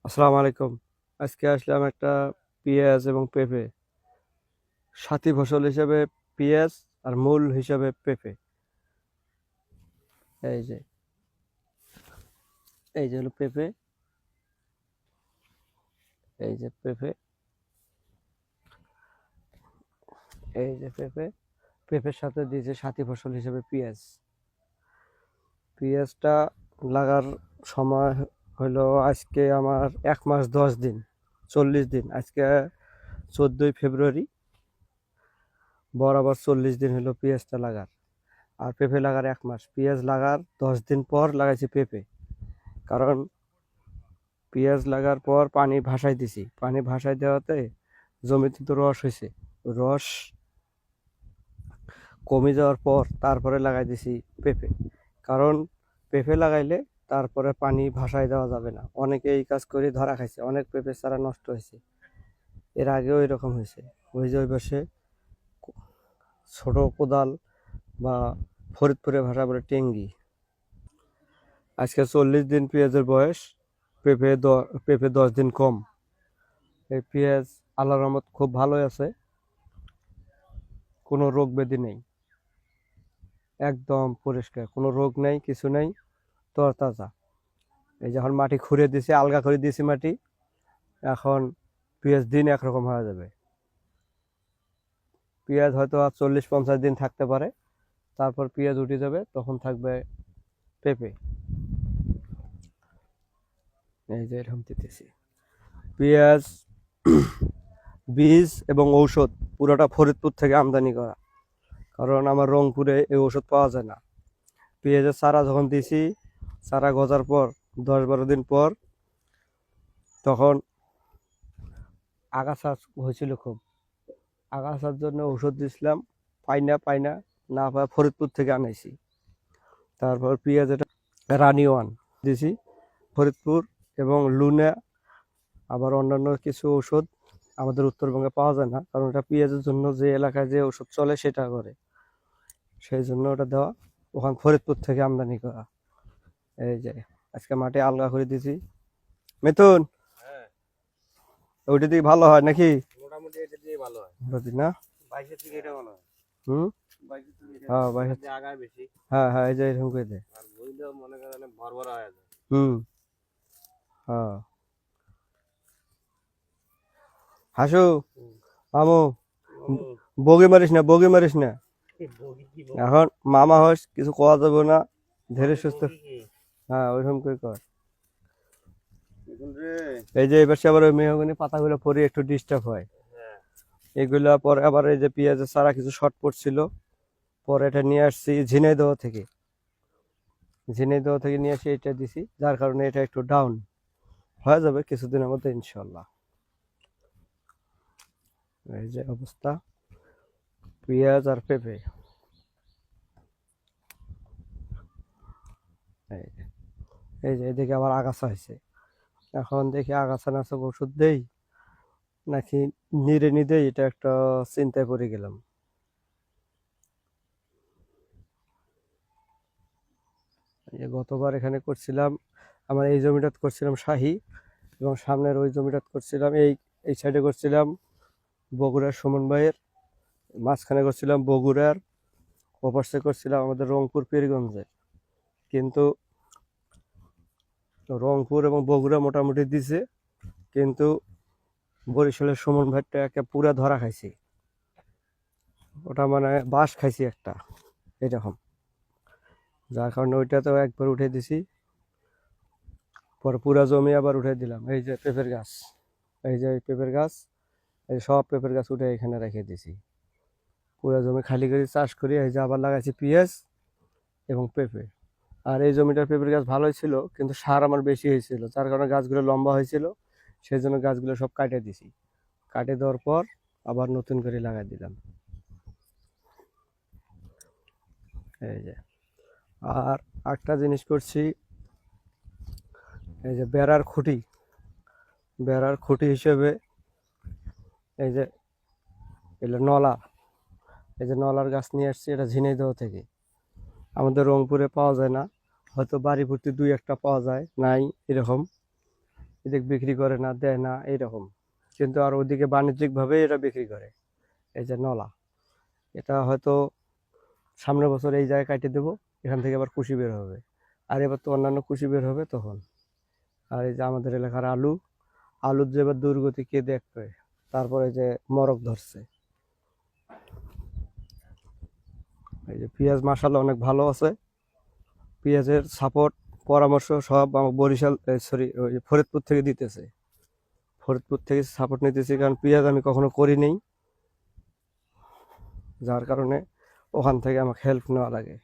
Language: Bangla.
আসসালামু আলাইকুম। আজকে আসলাম একটা পেঁয়াজ এবং পেঁপে, সাথী ফসল হিসেবে পেঁয়াজ আর মূল হিসেবে পেঁপে। এই যে এই যে হলো পেঁপে, এই যে পেঁপে, এই যে পেঁপে। পেঁপের সাথে দিয়েছে সাথী ফসল হিসেবে পেঁয়াজ। পেঁয়াজটা লাগার সময় হলো আজকে আমার 1 মাস 10 দিন, 40 দিন। আজকে 14ই ফেব্রুয়ারি, বরাবর 40 দিন হলো পেঁয়াজটা লাগার। আর পেঁপে লাগার 1 মাস। পেঁয়াজ লাগার 10 দিন পর লাগাইছি পেঁপে, কারণ পেঁয়াজ লাগার পর পানি ভাসাই দিছি। পানি ভাসাই দেওয়াতে জমিতে তো রস হয়েছে, রস কমে যাওয়ার পর তারপরে লাগাই দিছি পেঁপে। কারণ পেঁপে লাগাইলে তারপরে পানি ভাসাই দেওয়া যাবে না। অনেকে এই কাজ করে ধরা খাইছে, অনেক পেঁপে চারা নষ্ট হয়েছে। এর আগেও এরকম হয়েছে। ওই যে ওই পাশে ছোট কোদাল বা ফরিদপুরে ভাষা বলে টেঙ্গি। আজকে 40 দিন পেঁয়াজের বয়স, পেঁপে 10 দিন কম। এই পেঁয়াজ আল্লাহর রহমত খুব ভালোই আছে, কোনো রোগ ব্যাধি নেই, একদম পরিষ্কার, কোনো রোগ নেই, কিছু নেই, তরতাজা। এই যখন মাটি খুঁড়ে দিছি, আলগা করে দিয়েছি মাটি, এখন পেঁয়াজ দিন একরকম হয়ে যাবে। পেঁয়াজ হয়তো আর 40-50 দিন থাকতে পারে, তারপর পেঁয়াজ উঠে যাবে, তখন থাকবে পেঁপে। এই যে এরকম দিতেছি পেঁয়াজ। বীজ এবং ঔষধ পুরোটা ফরিদপুর থেকে আমদানি করা, কারণ আমার রংপুরে এই ওষুধ পাওয়া যায় না। পেঁয়াজের চারা যখন দিছি, চারা গজার পর 10-12 দিন পর তখন আগাছা হয়েছিল খুব। আগাছার জন্য ওষুধ দিছিলাম, পাই না না পাই ফরিদপুর থেকে আনাইছি। তারপর পেঁয়াজ এটা রানি ওয়ান দিছি ফরিদপুর এবং লুনা, আবার অন্যান্য কিছু ওষুধ আমাদের উত্তরবঙ্গে পাওয়া যায় না, কারণ এটা পেঁয়াজের জন্য যে এলাকায় যে ওষুধ চলে সেটা করে, সেই জন্য ওটা দেওয়া, ওখান ফরিদপুর থেকে আমদানি করা। এই যে আজকে মাটি আলগা করে দিছি। মিথুন, ওইটা দিয়ে ভালো হয় নাকি? মোটামুটি এটা দিয়ে ভালো হয়। বুঝি না। 22 থেকে এটা ভালো হয়। হুম। 22 থেকে এটা হ্যাঁ ভাই। যে আগায় বেশি। হ্যাঁ, এই যে এরকম করে দে। আর বুঝলেও মনে করেন ভরভরা হয়ে যায়। হুম। হ্যাঁ। হাসু, মামু, বগি মারিস না, বগি মারিস না। বগি কি এখন মামা হস, কিছু কোয়া যাবে না, ধীরে সুস্থ। হ্যাঁ, ওইরকম করে কর। এই যে এবার আবার ওই মেহগনি পাতাগুলো পরে একটু ডিস্টার্ব হয়। এগুলা পরে আবার এই যে পেঁয়াজের চারা কিছু শর্ট পড়ছিল, পরে এটা নিয়ে আসছি ঝিনাইদহ থেকে। ঝিনাইদহ থেকে নিয়ে এসে এটা দিছি, যার কারণে এটা একটু ডাউন হয়ে যাবে কিছুদিনের মধ্যে ইনশাল্লাহ। এই যে অবস্থা পেঁয়াজ আর পেঁপে। এই যে এদিকে আবার আগাছা হয়েছে। এখন দেখি আগাছা নাশক ওষুধ দেই নাকি নিড়ানি দেই, এটা একটা চিন্তায় পড়ে গেলাম। গতবার এখানে করছিলাম, আমার এই জমিটা করছিলাম শাহী, এবং সামনের ওই জমিটা করছিলাম, এই সাইডে করছিলাম বগুড়ার সুমন ভাইয়ের, মাঝখানে করছিলাম বগুড়ার, ওপাশে করছিলাম আমাদের রংপুর পীরগঞ্জে। কিন্তু রংপুর এবং বগুড়া মোটামুটি দিছে, কিন্তু বরিশালের সুমন ভাইটা একে পুরা ধরা খাইছি, ওটা মানে বাঁশ খাইছি একটা এরকম, যার কারণে ওইটাতেও একবার উঠে দিছি। পরে পুরা জমি আবার উঠে দিলাম। এই যে পেঁপের গাছ, এই যে পেঁপের গাছ, এই সব পেঁপের গাছ উঠে এখানে রেখে দিছি। পুরা জমি খালি করে চাষ করি, এই যে আবার লাগাইছি পেঁয়াজ এবং পেঁপে। আর এই জমিটার পেঁপের গাছ ভালোই ছিল, কিন্তু সার আমার বেশি হয়েছিল, যার কারণে গাছগুলো লম্বা হয়েছিল, সেই জন্য গাছগুলো সব কাটে দিছি। কাটে দেওয়ার পর আবার নতুন করে লাগাই দিলাম। এই যে আর একটা জিনিস করছি, এই যে বেড়ার খুঁটি হিসেবে এই যে এগুলো নলা, এই যে নলার গাছ নিয়ে আসছি, এটা ঝিনাইদহ থেকে। আমাদের রংপুরে পাওয়া যায় না, হয়তো বাড়ি ভর্তি 2-1টা পাওয়া যায়, নাই এরকম। এদিকে বিক্রি করে না, দেয় না, এইরকম। কিন্তু আর ওদিকে বাণিজ্যিকভাবে এটা বিক্রি করে। এই যে নলা, এটা হয়তো সামনের বছর এই জায়গায় কাটিয়ে দেবো, এখান থেকে আবার কুশি বের হবে, আর এবার তো অন্যান্য কুশি বের হবে তখন। আর এই যে আমাদের এলাকার আলু, আলুর যে এবার দুর্গতি কে দেখবে। তারপরে যে মরক ধরছে। এই যে পেঁয়াজ মাসাল্লাহ অনেক ভালো আছে। পেঁয়াজের সাপোর্ট পরামর্শ সব আমার বরিশাল, সরি, ওই যে ফরিদপুর থেকে দিতেছে। ফরিদপুর থেকে সাপোর্ট নিতেছি, কারণ পেঁয়াজ আমি কখনো করি নেই, যার কারণে ওখান থেকে আমাকে হেল্প নেওয়া লাগে।